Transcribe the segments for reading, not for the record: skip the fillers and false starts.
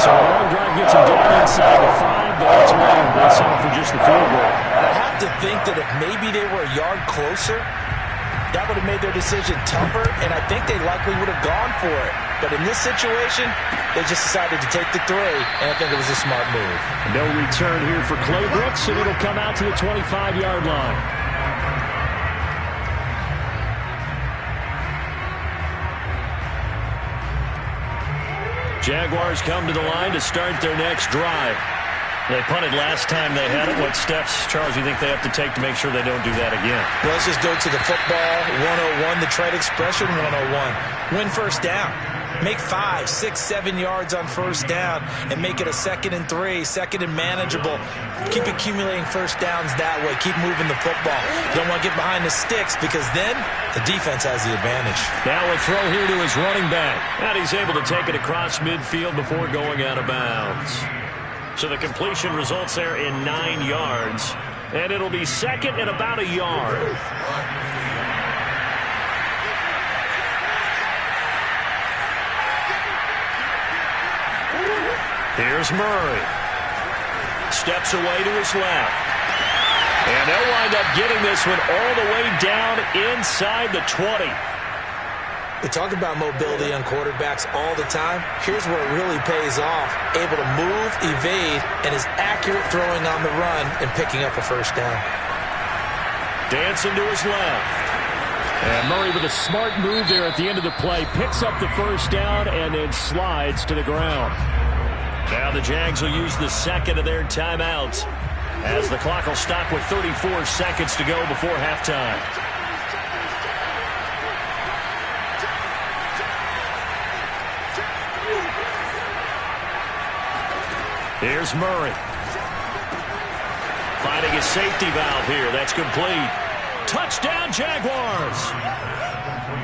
So a long drive gets him down inside the 5, but ultimately they settle for just the field goal. I have to think that if maybe they were a yard closer, that would have made their decision tougher, and I think they likely would have gone for it. But in this situation, they just decided to take the 3, and I think it was a smart move. No return here for Clay Brooks, and it'll come out to the 25-yard line. Jaguars come to the line to start their next drive. They punted last time they had it. What steps, Charles, you think they have to take to make sure they don't do that again? Well, let's just go to the football 101, the trade expression 101. Win first down. Make 5, 6, 7 yards on first down and make it a 2nd and 3, 2nd and manageable. Keep accumulating first downs that way. Keep moving the football. You don't want to get behind the sticks because then the defense has the advantage. Now a throw here to his running back. And he's able to take it across midfield before going out of bounds. So the completion results there in 9 yards. And it'll be 2nd and about a yard. Here's Murray. Steps away to his left. And they'll wind up getting this one all the way down inside the 20. We talk about mobility on quarterbacks all the time. Here's where it really pays off. Able to move, evade, and is accurate throwing on the run and picking up a first down. Dancing to his left. And Murray with a smart move there at the end of the play. Picks up the first down and then slides to the ground. Now the Jags will use the 2nd of their timeouts as the clock will stop with 34 seconds to go before halftime. Here's Murray. Finding his safety valve here. That's complete. Touchdown, Jaguars.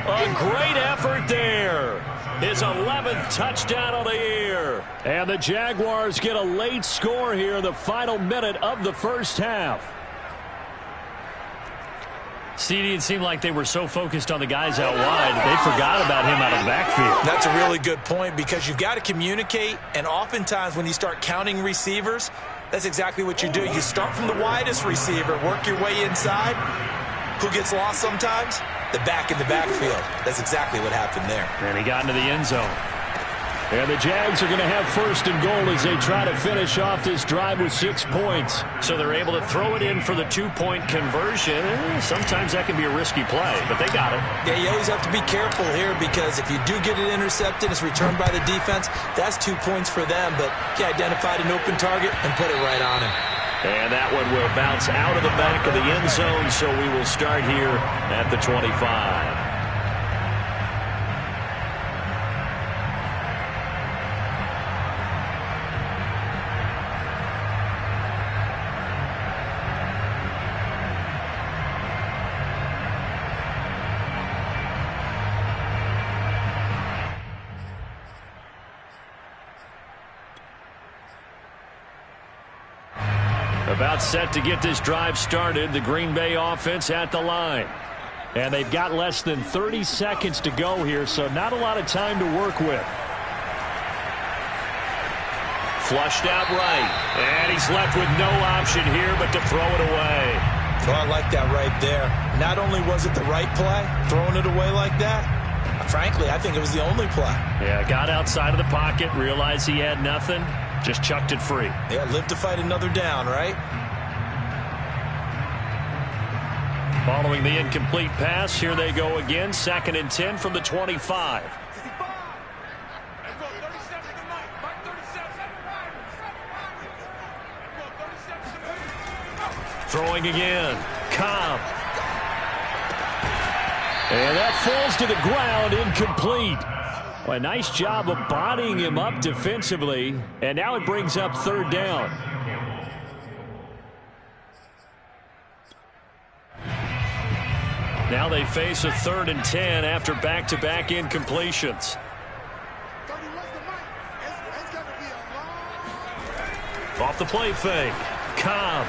A great effort there. His 11th touchdown of the year. And the Jaguars get a late score here in the final minute of the first half. CD, it seemed like they were so focused on the guys out wide, they forgot about him out of the backfield. That's a really good point because you've got to communicate, and oftentimes when you start counting receivers, that's exactly what you do. You start from the widest receiver, work your way inside. Who gets lost sometimes? The back in the backfield. That's exactly what happened there. And he got into the end zone. And the Jags are going to have 1st and goal as they try to finish off this drive with 6 points. So they're able to throw it in for the 2-point conversion. Sometimes that can be a risky play, but they got it. Yeah, you always have to be careful here because if you do get it intercepted, it's returned by the defense, that's 2 points for them. But he identified an open target and put it right on him. And that one will bounce out of the back of the end zone, so we will start here at the 25. About set to get this drive started. The Green Bay offense at the line. And they've got less than 30 seconds to go here, so not a lot of time to work with. Flushed out right. And he's left with no option here but to throw it away. Well, I like that right there. Not only was it the right play, throwing it away like that, frankly, I think it was the only play. Yeah, got outside of the pocket, realized he had nothing. Just chucked it free. Yeah, live to fight another down, right? Following the incomplete pass, here they go again. 2nd and 10 from the 25. Throwing again. Cobb. And that falls to the ground, incomplete. Well, a nice job of bodying him up defensively. And now it brings up 3rd down. Now they face a 3rd and 10 after back-to-back incompletions. Off the play fake. Cobb.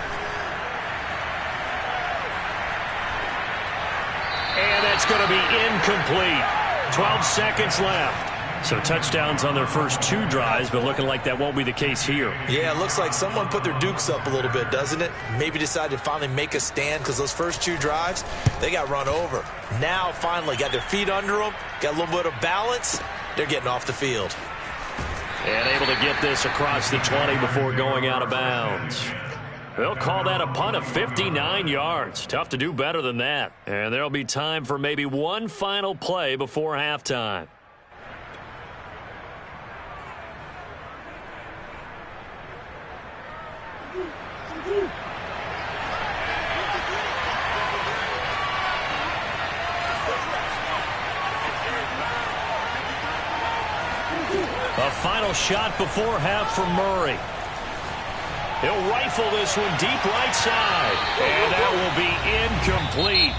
And that's going to be incomplete. 12 seconds left. So touchdowns on their first 2 drives, but looking like that won't be the case here. Yeah, it looks like someone put their dukes up a little bit, doesn't it? Maybe decided to finally make a stand because those first 2 drives, they got run over. Now, finally, got their feet under them, got a little bit of balance. They're getting off the field. And able to get this across the 20 before going out of bounds. They'll call that a punt of 59 yards. Tough to do better than that. And there'll be time for maybe one final play before halftime. A final shot before half for Murray. He'll rifle this one deep right side. And that will be incomplete.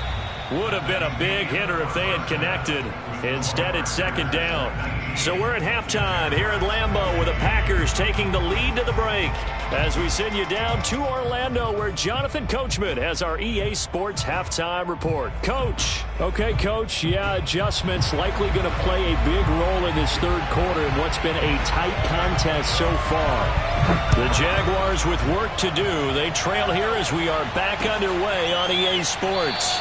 Would have been a big hitter if they had connected. Instead, it's second down. So we're at halftime here at Lambeau with the Packers taking the lead to the break. As we send you down to Orlando where Jonathan Coachman has our EA Sports halftime report. Coach. Okay, Coach. Yeah, adjustments likely going to play a big role in this third quarter in what's been a tight contest so far. The Jaguars with work to do. They trail here as we are back underway on EA Sports.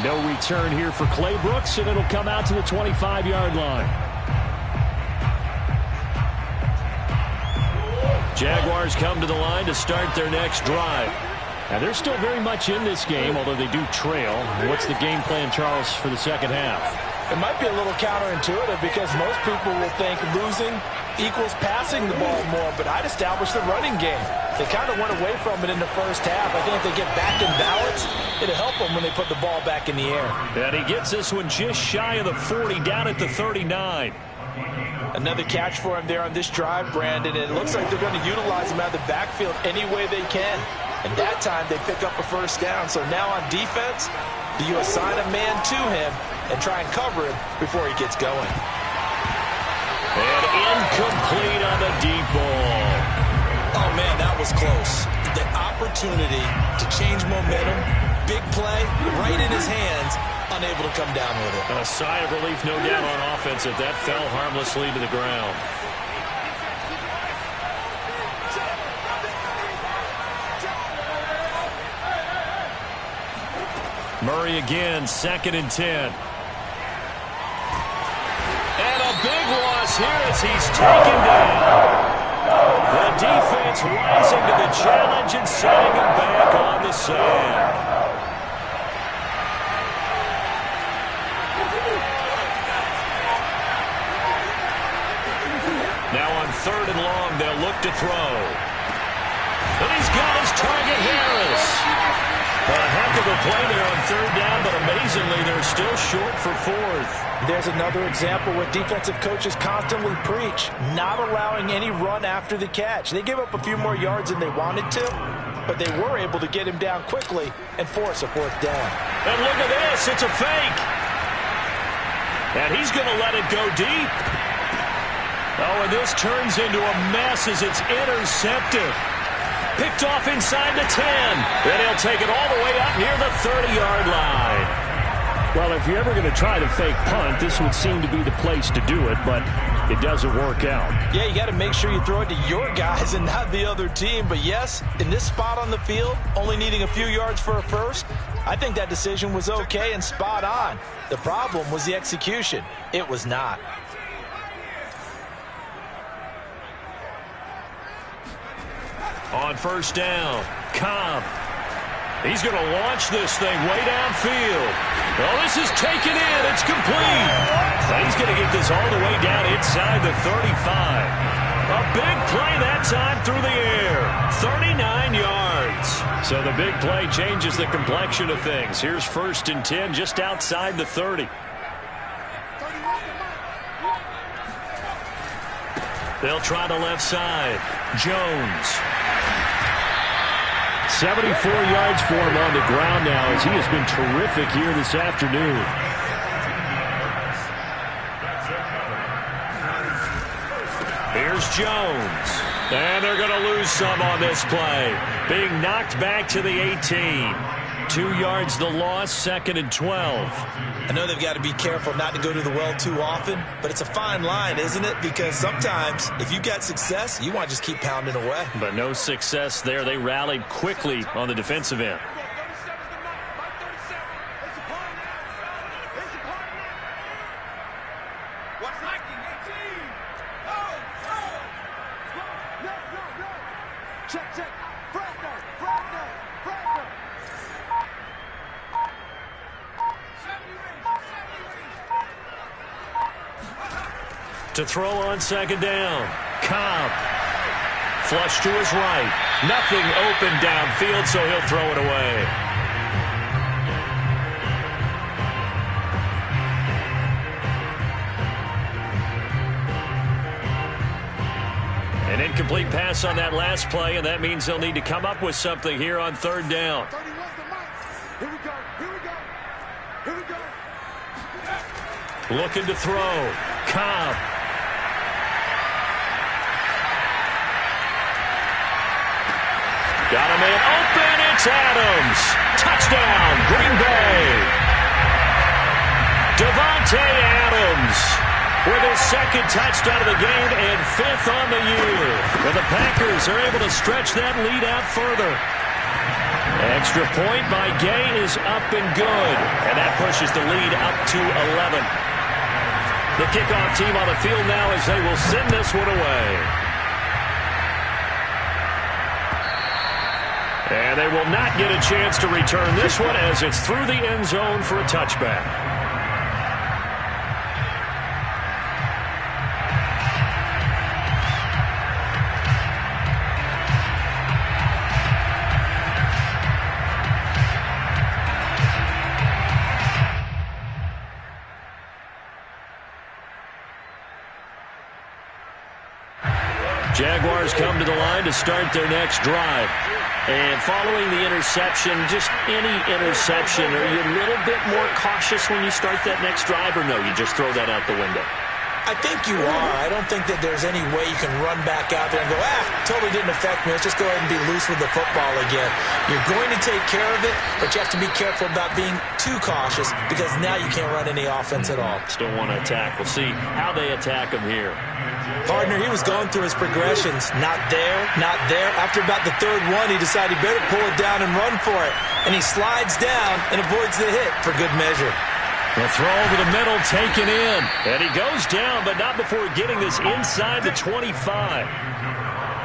No return here for Clay Brooks, and it'll come out to the 25-yard line. Jaguars come to the line to start their next drive. Now, they're still very much in this game, although they do trail. What's the game plan, Charles, for the second half? It might be a little counterintuitive because most people will think losing equals passing the ball more, but I'd establish the running game. They kind of went away from it in the first half. I think if they get back in balance, it'll help them when they put the ball back in the air. And he gets this one just shy of the 40, down at the 39. Another catch for him there on this drive, Brandon. It looks like they're going to utilize him out of the backfield any way they can. And that time they pick up a first down. So now on defense, do you assign a man to him and try and cover him before he gets going? And incomplete on the deep ball. Oh, man, that was close. The opportunity to change momentum, big play, right in his hands, unable to come down with it. A sigh of relief, no doubt, on offense if that fell harmlessly to the ground. Murray again, 2nd and 10. And a big loss here as he's taken down. The defense rising to the challenge and setting him back on the sand. Now on 3rd and long, they'll look to throw. And he's got his target, Harris. A heck of a play there on 3rd down, but amazingly, they're still short for 4th. There's another example where defensive coaches constantly preach, not allowing any run after the catch. They gave up a few more yards than they wanted to, but they were able to get him down quickly and force a 4th down. And look at this, it's a fake. And he's going to let it go deep. Oh, and this turns into a mess as it's intercepted. Picked off inside the 10. Then he'll take it all the way up near the 30-yard line. Well, if you're ever going to try the fake punt, this would seem to be the place to do it, but it doesn't work out. Yeah, you got to make sure you throw it to your guys and not the other team. But yes, in this spot on the field, only needing a few yards for a first, I think that decision was okay and spot on. The problem was the execution. It was not. On 1st down, Cobb. He's going to launch this thing way downfield. Well, this is taken in. It's complete. And he's going to get this all the way down inside the 35. A big play that time through the air. 39 yards. So the big play changes the complexion of things. Here's 1st and 10 just outside the 30. They'll try the left side. Jones. 74 yards for him on the ground now as he has been terrific here this afternoon. Here's Jones. And they're going to lose some on this play. Being knocked back to the 18. 2 yards the loss, 2nd and 12. I know they've got to be careful not to go to the well too often, but it's a fine line, isn't it? Because sometimes if you got success, you want to just keep pounding away. But no success there. They rallied quickly on the defensive end. To throw on 2nd down. Cobb. Flush to his right. Nothing open downfield, so he'll throw it away. An incomplete pass on that last play, and that means they'll need to come up with something here on 3rd down. Looking to throw. Cobb. Got a man open. It's Adams. Touchdown, Green Bay. Davante Adams with his 2nd touchdown of the game and 5th on the year. And the Packers are able to stretch that lead out further. Extra point by Gay is up and good. And that pushes the lead up to 11. The kickoff team on the field now as they will send this one away. And they will not get a chance to return this one as it's through the end zone for a touchback. Jaguars come to the line to start their next drive. And following the interception, just any interception, are you a little bit more cautious when you start that next drive, or no, you just throw that out the window? I think you are. I don't think that there's any way you can run back out there and go, totally didn't affect me. Let's just go ahead and be loose with the football again. You're going to take care of it, but you have to be careful about being too cautious because now you can't run any offense at all. Still want to attack. We'll see how they attack him here. Partner, he was going through his progressions. Not there, not there. After about the 3rd one, he decided he better pull it down and run for it. And he slides down and avoids the hit for good measure. The throw over the middle taken in. And he goes down, but not before getting this inside the 25.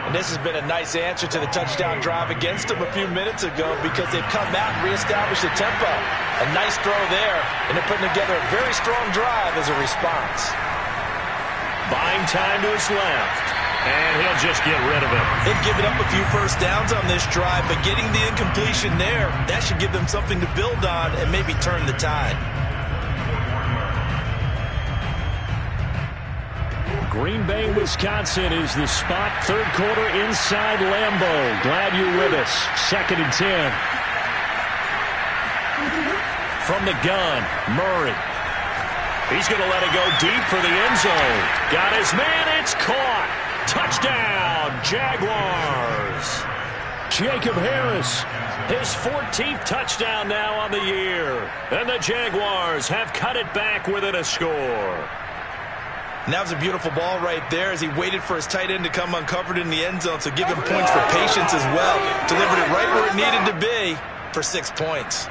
And this has been a nice answer to the touchdown drive against them a few minutes ago because they've come out and reestablished the tempo. A nice throw there, and they're putting together a very strong drive as a response. Buying time to his left. And he'll just get rid of it. They've given up a few first downs on this drive, but getting the incompletion there, that should give them something to build on and maybe turn the tide. Green Bay, Wisconsin is the spot. 3rd quarter inside Lambeau. Glad you're with us. 2nd and 10. From the gun, Murray. He's going to let it go deep for the end zone. Got his man. It's caught. Touchdown, Jaguars. Jacob Harris, his 14th touchdown now on the year. And the Jaguars have cut it back within a score. And that was a beautiful ball right there as he waited for his tight end to come uncovered in the end zone, so give him points for patience as well. Delivered it right where it needed to be for 6 points.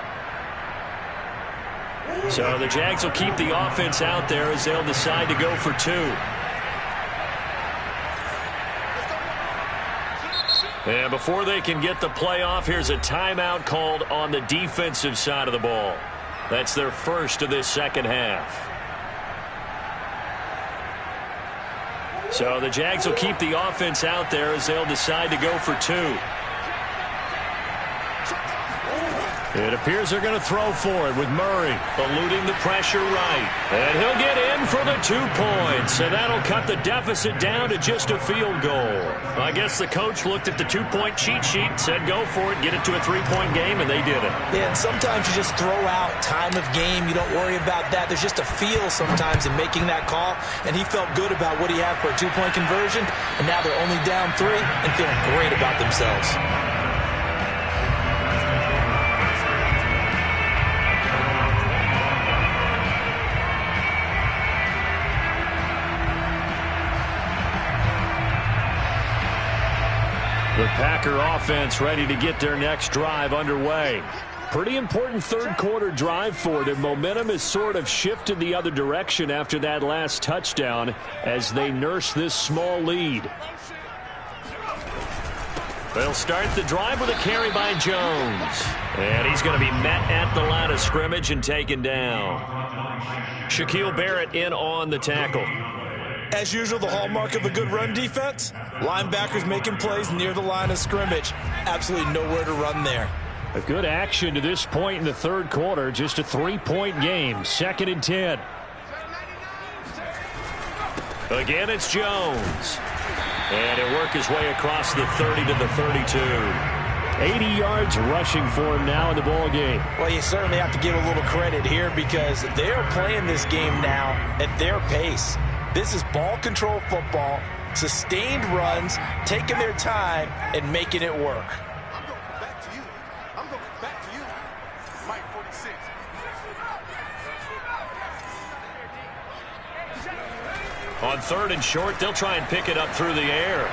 So the Jags will keep the offense out there as they'll decide to go for 2. And before they can get the play off, here's a timeout called on the defensive side of the ball. That's their first of this second half. So the Jags will keep the offense out there as they'll decide to go for 2. It appears they're going to throw for it with Murray eluding the pressure right. And he'll get in for the 2 points. And that'll cut the deficit down to just a field goal. I guess the coach looked at the 2-point cheat sheet, said go for it, get it to a 3-point game, and they did it. Yeah, and sometimes you just throw out time of game. You don't worry about that. There's just a feel sometimes in making that call. And he felt good about what he had for a 2-point conversion. And now they're only down 3 and feeling great about themselves. The Packer offense ready to get their next drive underway. Pretty important third quarter drive for them. Momentum has sort of shifted the other direction after that last touchdown as they nurse this small lead. They'll start the drive with a carry by Jones. And he's going to be met at the line of scrimmage and taken down. Shaquille Barrett in on the tackle. As usual, the hallmark of a good run defense, linebackers making plays near the line of scrimmage. Absolutely nowhere to run there. A good action to this point in the third quarter. Just a 3-point game. 2nd and 10. Again, it's Jones. And he'll work his way across the 30 to the 32. 80 yards rushing for him now in the ball game. Well, you certainly have to give a little credit here because they're playing this game now at their pace. This is ball control football, sustained runs, taking their time, and making it work. I'm going back to you. Mike 46. On 3rd and short, they'll try and pick it up through the air.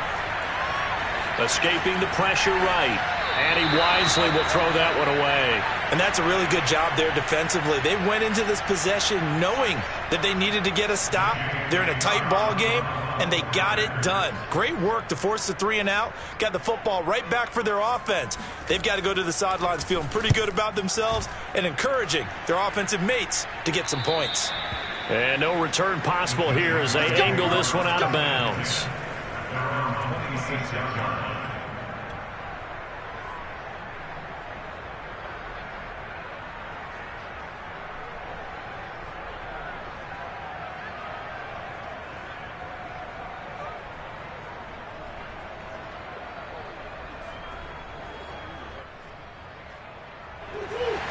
Escaping the pressure right. And he wisely will throw that one away. And that's a really good job there defensively. They went into this possession knowing that they needed to get a stop. They're in a tight ball game, and they got it done. Great work to force the 3 and out. Got the football right back for their offense. They've got to go to the sidelines feeling pretty good about themselves and encouraging their offensive mates to get some points. And no return possible here as they angle this one out of bounds.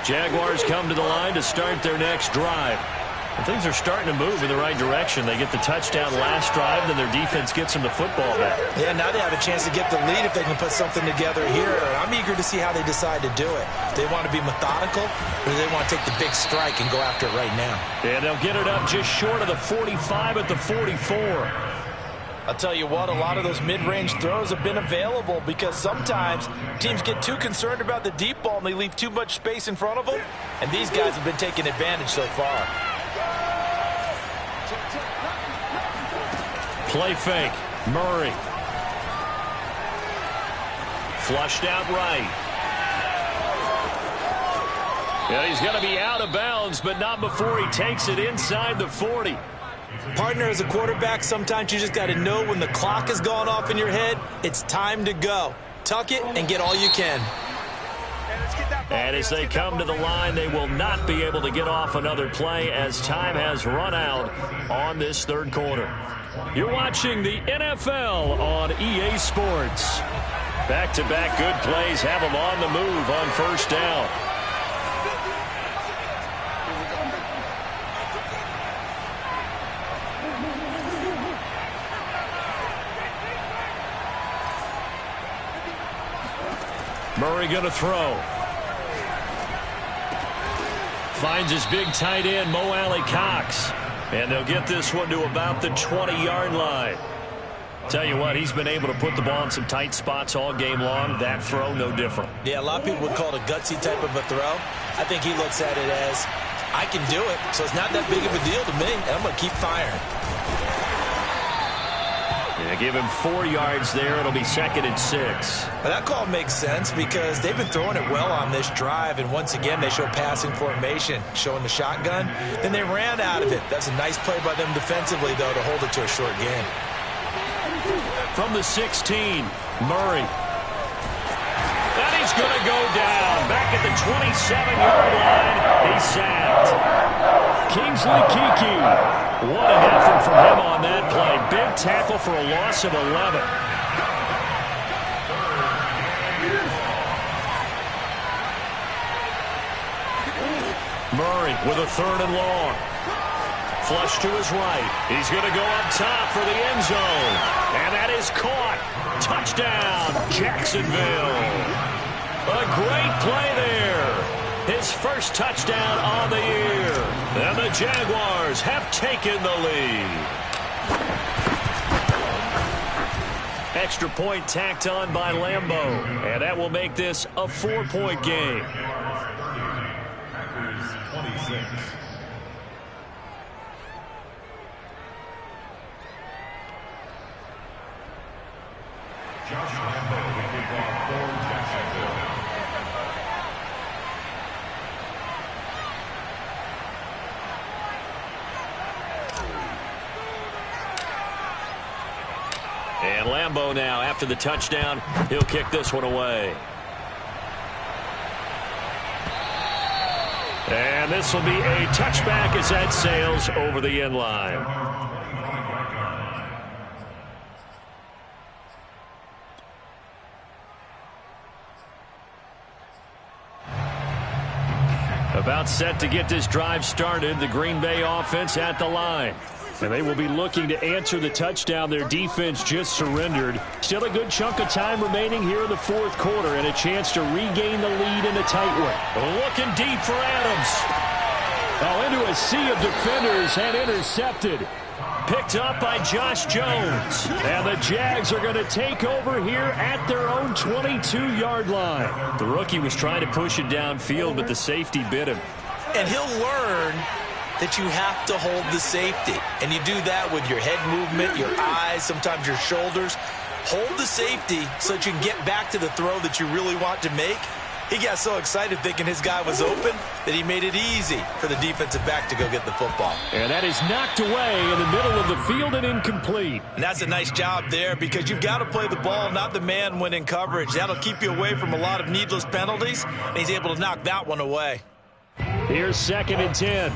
Jaguars come to the line to start their next drive. And things are starting to move in the right direction. They get the touchdown last drive, then their defense gets them the football back. Yeah, now they have a chance to get the lead if they can put something together here. I'm eager to see how they decide to do it. Do they want to be methodical, or do they want to take the big strike and go after it right now? And they'll get it up just short of the 45 at the 44. I'll tell you what, a lot of those mid-range throws have been available because sometimes teams get too concerned about the deep ball and they leave too much space in front of them, and these guys have been taking advantage so far. Play fake. Murray. Flushed out right. Yeah, he's going to be out of bounds, but not before he takes it inside the 40. Partner, as a quarterback, sometimes you just got to know when the clock has gone off in your head, it's time to go. Tuck it and get all you can. And as they come to the line, they will not be able to get off another play as time has run out on this third quarter. You're watching the NFL on EA Sports. Back-to-back good plays have them on the move on first down. Murray going to throw. Finds his big tight end, Mo Alley-Cox. And they'll get this one to about the 20-yard line. Tell you what, he's been able to put the ball in some tight spots all game long. That throw, no different. Yeah, a lot of people would call it a gutsy type of a throw. I think he looks at it as, I can do it, so it's not that big of a deal to me, and I'm going to keep firing. Yeah, give him 4 yards there. It'll be 2nd and 6. But that call makes sense because they've been throwing it well on this drive, and once again, they show passing formation, showing the shotgun. Then they ran out of it. That's a nice play by them defensively, though, to hold it to a short game. From the 16, Murray. And he's going to go down. Back at the 27-yard line, he's sacked. Kingsley Keke. What an effort from him on that play. Big tackle for a loss of 11. Murray with a 3rd and long. Flush to his right. He's going to go up top for the end zone. And that is caught. Touchdown, Jacksonville. A great play there. His first touchdown on the year. And the Jaguars have taken the lead. Extra point tacked on by Lambeau. And that will make this a 4-point game. Packers 26. Josh Lambeau will kick off for Jacksonville. And Lambeau now, after the touchdown, he'll kick this one away. And this will be a touchback as that sails over the end line. About set to get this drive started, the Green Bay offense at the line. And they will be looking to answer the touchdown their defense just surrendered. Still a good chunk of time remaining here in the fourth quarter and a chance to regain the lead in a tight one. Looking deep for Adams. Oh, into a sea of defenders and intercepted. Picked up by Josh Jones. And the Jags are going to take over here at their own 22-yard line. The rookie was trying to push it downfield, but the safety bit him. And he'll learn that you have to hold the safety. And you do that with your head movement, your eyes, sometimes your shoulders. Hold the safety so that you can get back to the throw that you really want to make. He got so excited thinking his guy was open that he made it easy for the defensive back to go get the football. And that is knocked away in the middle of the field and incomplete. And that's a nice job there because you've got to play the ball, not the man when in coverage. That'll keep you away from a lot of needless penalties, and he's able to knock that one away. Here's 2nd and 10.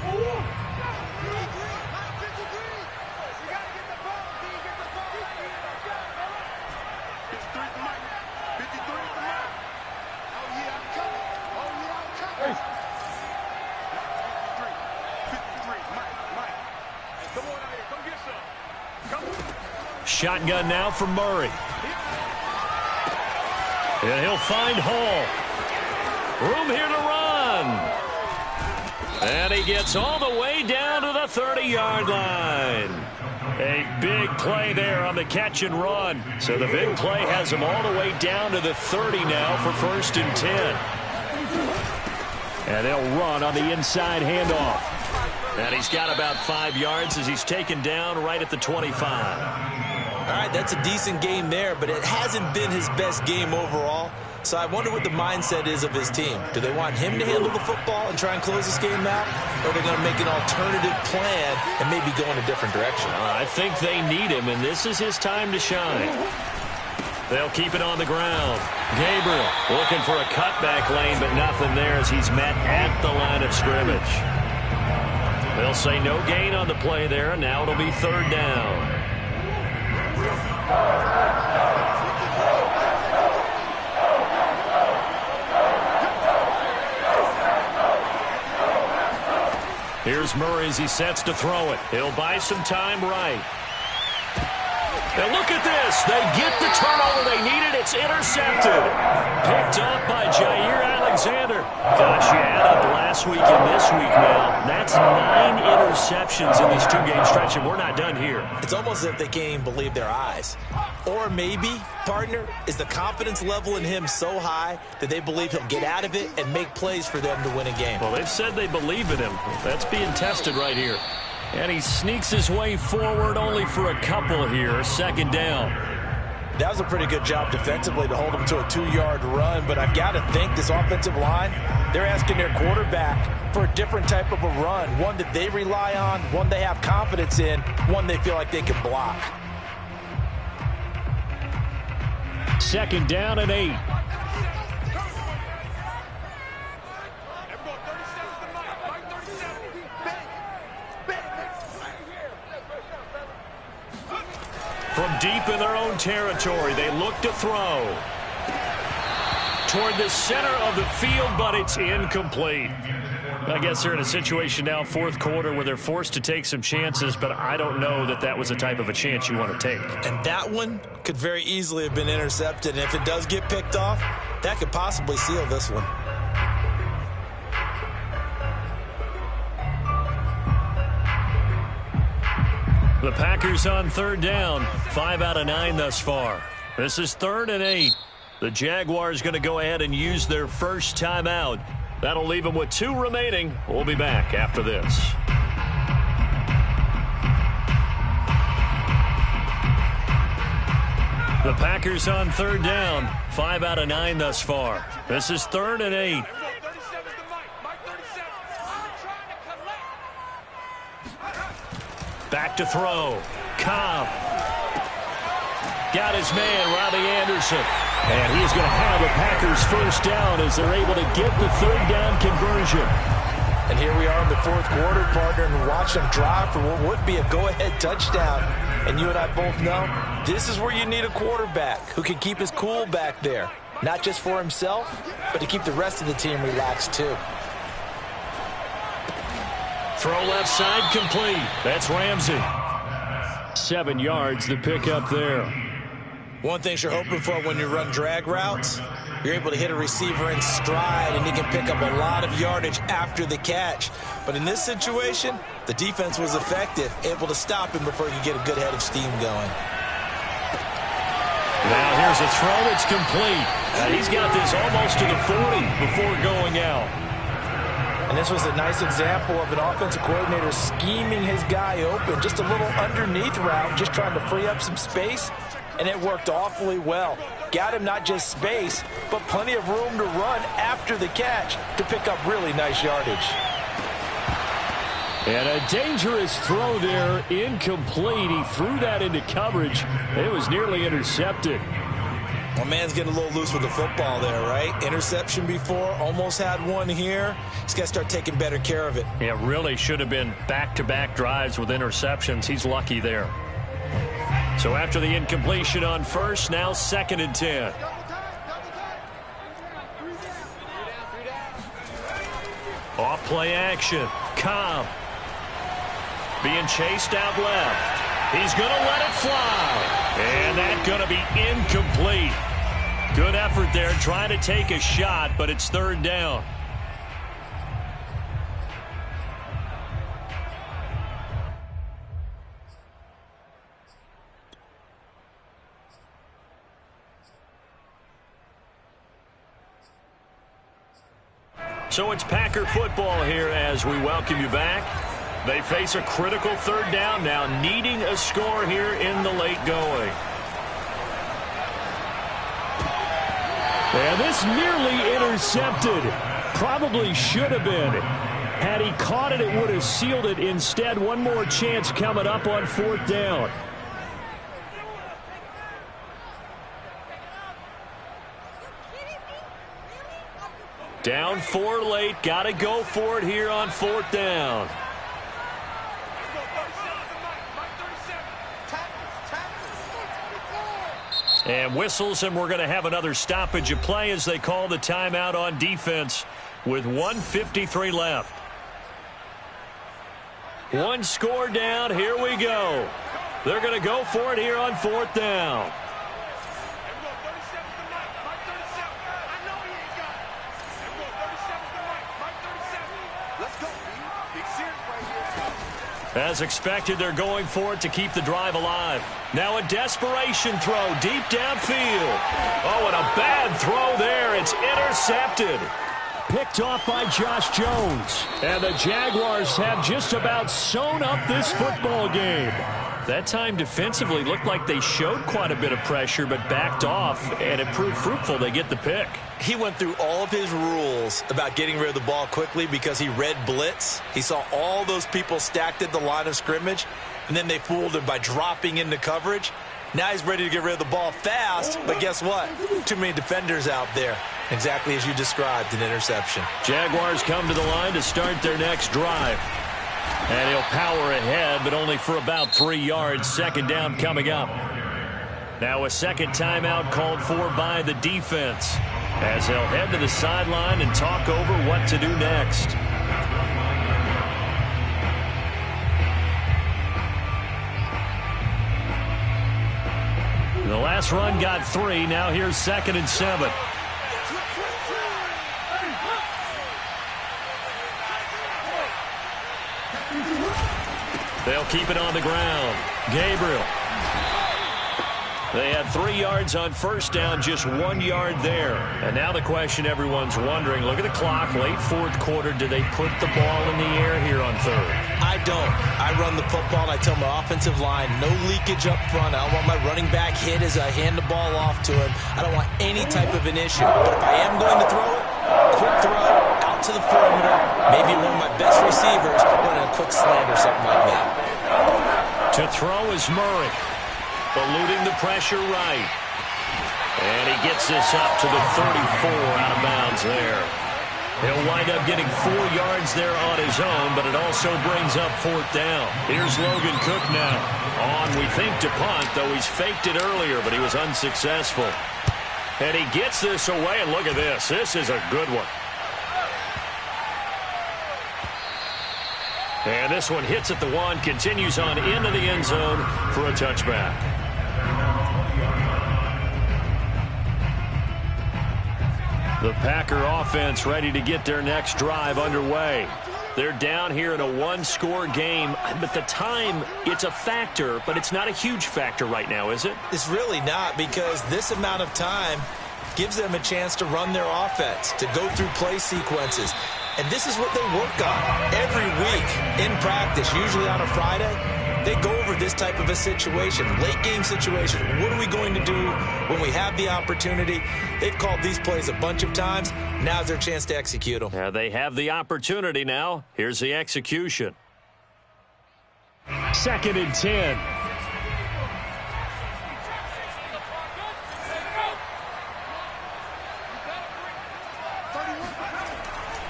Shotgun now for Murray. And he'll find Hall. Room here to run. And he gets all the way down to the 30-yard line. A big play there on the catch and run. So the big play has him all the way down to the 30 now for 1st and 10. And they'll run on the inside handoff. And he's got about 5 yards as he's taken down right at the 25. All right, that's a decent game there, but it hasn't been his best game overall. So I wonder what the mindset is of his team. Do they want him to handle the football and try and close this game out? Or are they going to make an alternative plan and maybe go in a different direction? I think they need him, and this is his time to shine. They'll keep it on the ground. Gabriel looking for a cutback lane, but nothing there as he's met at the line of scrimmage. They'll say no gain on the play there, and now it'll be 3rd down. Here's Murray as he sets to throw it. He'll buy some time right. Now look at this. They get the turnover they needed. It's intercepted. Picked up by Jair Alexander. Gosh, you add up last week and this week now. That's 9 interceptions in this 2-game stretch, and we're not done here. It's almost as if they can't even believe their eyes. Or maybe, partner, is the confidence level in him so high that they believe he'll get out of it and make plays for them to win a game. Well, they've said they believe in him. That's being tested right here. And he sneaks his way forward only for a couple here. 2nd down. That was a pretty good job defensively to hold him to a 2-yard run, but I've got to think this offensive line, they're asking their quarterback for a different type of a run, one that they rely on, one they have confidence in, one they feel like they can block. 2nd down and 8. From deep in their own territory, they look to throw. Toward the center of the field, but it's incomplete. I guess they're in a situation now, 4th quarter, where they're forced to take some chances, but I don't know that that was the type of a chance you want to take. And that one could very easily have been intercepted, and if it does get picked off, that could possibly seal this one. The Packers on 3rd down, 5 out of 9 thus far. This is 3rd and 8. The Jaguars going to go ahead and use their first timeout. That'll leave them with 2 remaining. We'll be back after this. The Packers on 3rd down. 5 out of 9 thus far. This is 3rd and 8. Back to throw. Cobb. Got his man, Robbie Anderson. And he is going to have the Packers first down as they're able to get the 3rd down conversion. And here we are in the 4th quarter, partner, and watch them drive for what would be a go-ahead touchdown. And you and I both know this is where you need a quarterback who can keep his cool back there. Not just for himself, but to keep the rest of the team relaxed too. Throw left side complete. That's Ramsey. 7 yards the pick up there. One thing you're hoping for when you run drag routes, you're able to hit a receiver in stride and he can pick up a lot of yardage after the catch. But in this situation, the defense was effective, able to stop him before he could get a good head of steam going. Now here's a throw that's complete. He's got this almost to the 40 before going out. And this was a nice example of an offensive coordinator scheming his guy open. Just a little underneath route, just trying to free up some space. And it worked awfully well. Got him not just space, but plenty of room to run after the catch to pick up really nice yardage. And a dangerous throw there, incomplete. He threw that into coverage. It was nearly intercepted. My man's getting a little loose with the football there, right? Interception before, almost had one here. He's got to start taking better care of it. It really should have been back-to-back drives with interceptions. He's lucky there. So after the incompletion on first, now 2nd and 10. Off play action. Cobb being chased out left. He's going to let it fly. And that's going to be incomplete. Good effort there trying to take a shot, but it's 3rd down. So it's Packer football here as we welcome you back. They face a critical 3rd down now, needing a score here in the late going. And this nearly intercepted. Probably should have been. Had he caught it, it would have sealed it. Instead, one more chance coming up on 4th down. Down 4 late. Got to go for it here on 4th down. And whistles, and we're going to have another stoppage of play as they call the timeout on defense with 1:53 left. One score down. Here we go. They're going to go for it here on 4th down. As expected, they're going for it to keep the drive alive. Now a desperation throw deep downfield. Oh, and a bad throw there. It's intercepted. Picked off by Josh Jones. And the Jaguars have just about sewn up this football game. That time defensively looked like they showed quite a bit of pressure but backed off, and it proved fruitful. They get the pick. He went through all of his rules about getting rid of the ball quickly because he read blitz. He saw all those people stacked at the line of scrimmage, and then they fooled him by dropping into coverage. Now he's ready to get rid of the ball fast, but guess what? Too many defenders out there. Exactly as you described, an interception. Jaguars come to the line to start their next drive. And he'll power ahead, but only for about 3 yards. 2nd down coming up. Now a second timeout called for by the defense, as they'll head to the sideline and talk over what to do next. The last run got 3. Now here's 2nd and 7. They'll keep it on the ground. Gabriel. They had 3 yards on first down, just 1 yard there. And now the question everyone's wondering, look at the clock, late fourth quarter, do they put the ball in the air here on third? I don't. I run the football, and I tell my offensive line, no leakage up front. I don't want my running back hit as I hand the ball off to him. I don't want any type of an issue. But if I am going to throw it, quick throw, out to the perimeter, maybe one of my best receivers running a quick slant or something like that. To throw is Murray, eluding the pressure right. And he gets this up to the 34 out of bounds there. He'll wind up getting 4 yards there on his own, but it also brings up fourth down. Here's Logan Cook now. On, we think, to punt, though he's faked it earlier, but he was unsuccessful. And he gets this away, and look at this. This is a good one. And this one hits at the 1, continues on into the end zone for a touchback. The Packer offense ready to get their next drive underway. They're down here in a 1-score game, but the time, it's a factor, but it's not a huge factor right now, is it? It's really not, because this amount of time gives them a chance to run their offense, to go through play sequences. And this is what they work on every week in practice, usually on a Friday. They go over this type of a situation, late game situation. What are we going to do when we have the opportunity? They've called these plays a bunch of times. Now's their chance to execute them. Yeah, they have the opportunity now. Here's the execution. 2nd and 10.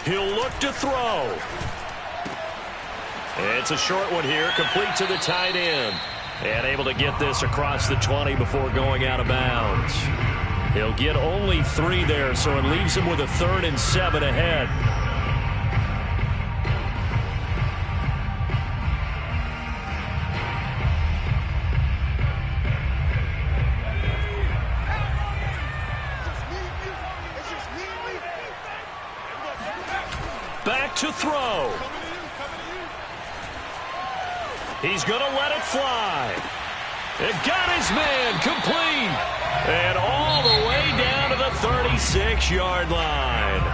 He'll look to throw. It's a short one here, complete to the tight end. And able to get this across the 20 before going out of bounds. He'll get only 3 there, so it leaves him with a 3rd and 7 ahead. Back to throw. He's going to let it fly. It got his man complete. And all the way down to the 36-yard line.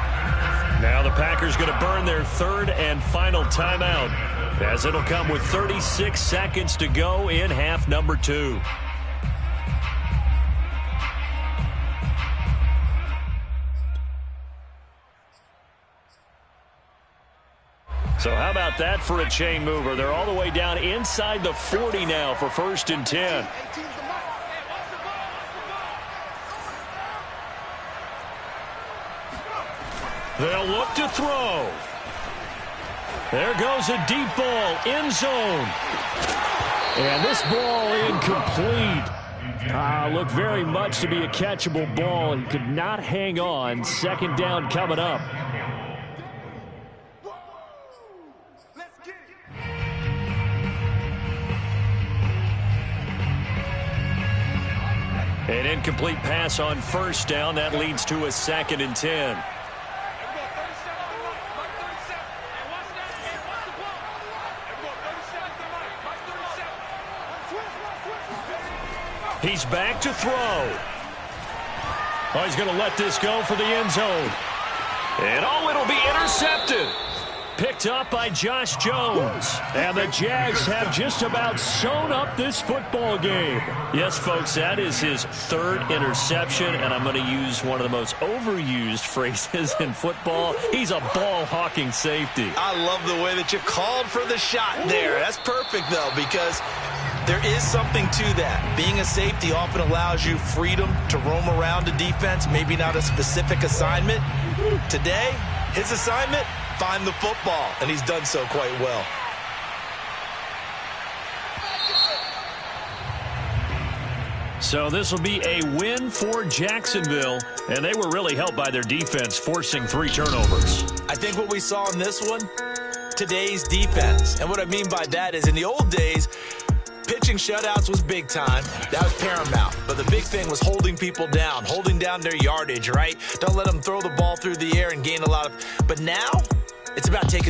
Now the Packers going to burn their 3rd and final timeout, as it'll come with 36 seconds to go in half number 2. So how about that for a chain mover? They're all the way down inside the 40 now for 1st and 10. They'll look to throw. There goes a deep ball, end zone. And this ball incomplete. Looked very much to be a catchable ball. He could not hang on. 2nd down coming up. An incomplete pass on 1st down. That leads to a 2nd and 10. He's back to throw. Oh, he's going to let this go for the end zone. And it'll be intercepted. Picked up by Josh Jones. And the Jags have just about sewn up this football game. Yes, folks, that is his 3rd interception, and I'm going to use one of the most overused phrases in football. He's a ball-hawking safety. I love the way that you called for the shot there. That's perfect, though, because there is something to that. Being a safety often allows you freedom to roam around a defense, maybe not a specific assignment. Today, his assignment, find the football, and he's done so quite well. So this will be a win for Jacksonville, and they were really helped by their defense, forcing 3 turnovers. I think what we saw in this one, today's defense. And what I mean by that is in the old days, pitching shutouts was big time. That was paramount. But the big thing was holding people down, holding down their yardage, right? Don't let them throw the ball through the air and gain a lot of. But now, it's about taking